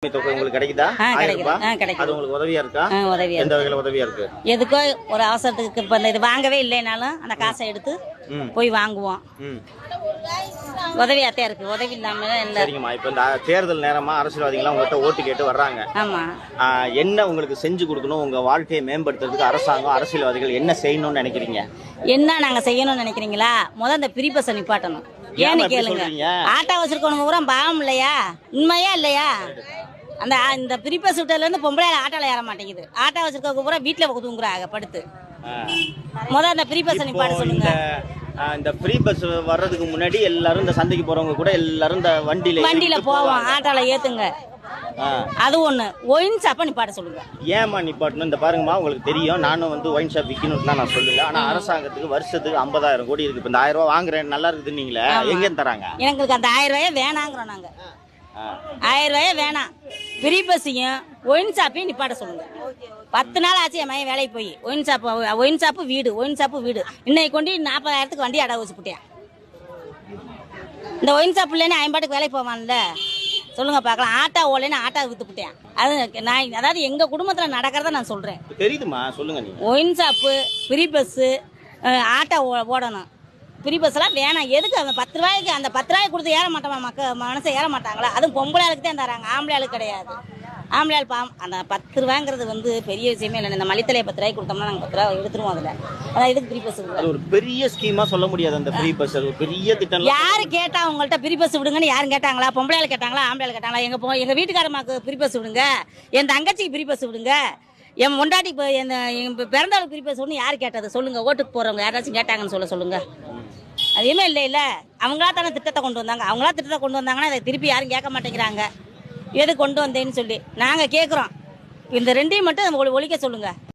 தொகை உங்களுக்கு கிடைக்குதா? கிடைக்கும். அது உங்களுக்கு உதவியா இருக்கா? உதவியா எந்த வகையில உதவியா இருக்கு? எதுக்கோ ஒரு அவசரத்துக்கு இப்ப இது வாங்கவே இல்லைனாலும் அந்த காசை எடுத்து போய் வாங்குவோம். உதவியாத்தே இருக்கு. உதவி இல்லாம இல்ல. சரிங்கம்மா, இப்ப இந்த தேர்தல் நேரமா அரசியல்வாதிகள் உங்ககிட்ட ஓட்டு கேட்டு வர்றாங்க. ஆமா. என்ன உங்களுக்கு செஞ்சு கொடுக்கணும்? உங்க வாழ்க்கையை மேம்படுத்துறதுக்கு அரசாங்கம், அரசியல்வாதிகள் என்ன செய்யணும்னு நினைக்கிறீங்க? என்ன நாங்க செய்யணும்னு நினைக்கிறீங்களா? முதல்ல இந்த ஃப்ரீ பஸ் நிப்பாட்டணும். ஏன்னு கேளுங்க, ஆட்டோ வச்சிருக்கவங்க பூரா பாவம் இல்லையா? உண்மையா இல்லையா? அந்த இந்த ஃப்ரீ பஸ் விட்டதுல இருந்து பொம்பளை ஆட்டோல ஏற மாட்டேங்குது. ஆட்டோ வச்சிருக்கவங்க பூரா வீட்டுல தூங்குறாங்க படுத்து. முதல்ல அந்த ஃப்ரீ பஸ் நிப்பாட்ட சொல்லுங்க. இந்த ஃப்ரீ பஸ் வர்றதுக்கு முன்னாடி எல்லாரும் இந்த சந்தைக்கு போறவங்க கூட எல்லாரும் இந்த வண்டியில போவோம். ஆட்டோல ஏத்துங்க. அது ஒண்ணு. ஒயின் ஷாப்பை நிப்பாட்ட சொல்லுங்க. ஏமா நிப்பாட்டணும்? இந்த பாருங்கம்மா, உங்களுக்கு தெரியும், நானும் வந்து ஒயின் ஷாப் விற்கணும்னா நான் சொல்லல. ஆனா அரசாங்கத்துக்கு வருஷத்துக்கு 50,000 கோடி இருக்கு. இப்ப இந்த 1000 ரூபாய் வாங்குறேன் நல்லா இருக்குது நீங்களே, எங்க தராங்க? எங்களுக்கு அந்த 1000 ரூபாயே வேணாங்கிறோம். நாங்க 1000 ரூபாயே வேணாம். ஃப்ரீ பஸ்ஸையும் ஒயின் ஷாப்பையும் நிப்பாட்ட சொல்லுங்க. 10 நாள் ஆச்சு என் மையன் வேலைக்கு போய். ஒயின் ஷாப்பு வீடு இன்னைக்கு கொண்டு 40,000க்கு வண்டி அடை வச்சு போட்டேன். இந்த ஒயின் ஷாப் இல்லைன்னு ஐம்பாட்டுக்கு வேலைக்கு போவான்ல சொல்லுங்க பார்க்கலாம். ஆட்டோ ஓலைன்னு ஆட்டோ வித்துப்பிட்டேன். அது நான் அதாவது எங்க குடும்பத்தில் நடக்கிறத நான் சொல்றேன். தெரியுதுமா, சொல்லுங்க. நீ wine shop, free bus, auto ஓடணும். ஃப்ரீ பஸ்லாம் வேணாம். எதுக்கு அந்த 10 ரூபாய்க்கு அந்த 10 ரூபாய்க்கு கொடுத்து ஏற மாட்டோமா? மனசை ஏற மாட்டாங்களா? அதுவும் பொம்பளை ஆளுக்கு தான் தராங்க, ஆம்பளை ஆளுக்கு கிடையாது. ஆம்பளை ஆள் பாவம். அந்த 10 ரூபாங்கிறது வந்து பெரிய விஷயமே இல்லை. இந்த மளித்தலையை 10 ரூபாய்க்கு கொடுத்தோம்னா நாங்கள் 10 ரூபா எடுத்துருவோம். அதில் அதான் இதுக்கு ஃப்ரீ பஸ் அது ஒரு பெரிய ஸ்கீமா சொல்ல முடியாது. அந்த ஃப்ரீ பஸ் அது ஒரு பெரிய திட்டம். யாரு கேட்டா உங்கள்கிட்ட ஃப்ரீ பஸ் விடுங்கன்னு யாரும் கேட்டாங்களா? பொம்பளை ஆள் கேட்டாங்களா, ஆம்பளை ஆள் கேட்டாங்களா? எங்க வீட்டுக்காரமாக்கு ஃப்ரீ பஸ் விடுங்க, என் தங்கச்சிக்கு ஃப்ரீ பஸ் விடுங்க, என் முண்டாட்டி என் பிறந்தவளுக்கு ஃப்ரீ பஸ் விடுன்னு யாரு கேட்டது சொல்லுங்க? ஓட்டுக்கு போறவங்க யாராச்சும் கேட்டாங்கன்னு சொல்லுங்க. அதுவுமே இல்லை. அவங்களா தானே திட்டத்தை கொண்டு வந்தாங்க. அவங்களா திட்டத்தை கொண்டு வந்தாங்கன்னா அதை திருப்பி யாரும் கேட்க மாட்டேங்கிறாங்க. எது கொண்டு வந்தேன்னு சொல்லி நாங்கள் கேட்குறோம். இந்த ரெண்டையும் மட்டும் ஒழிக்க சொல்லுங்க.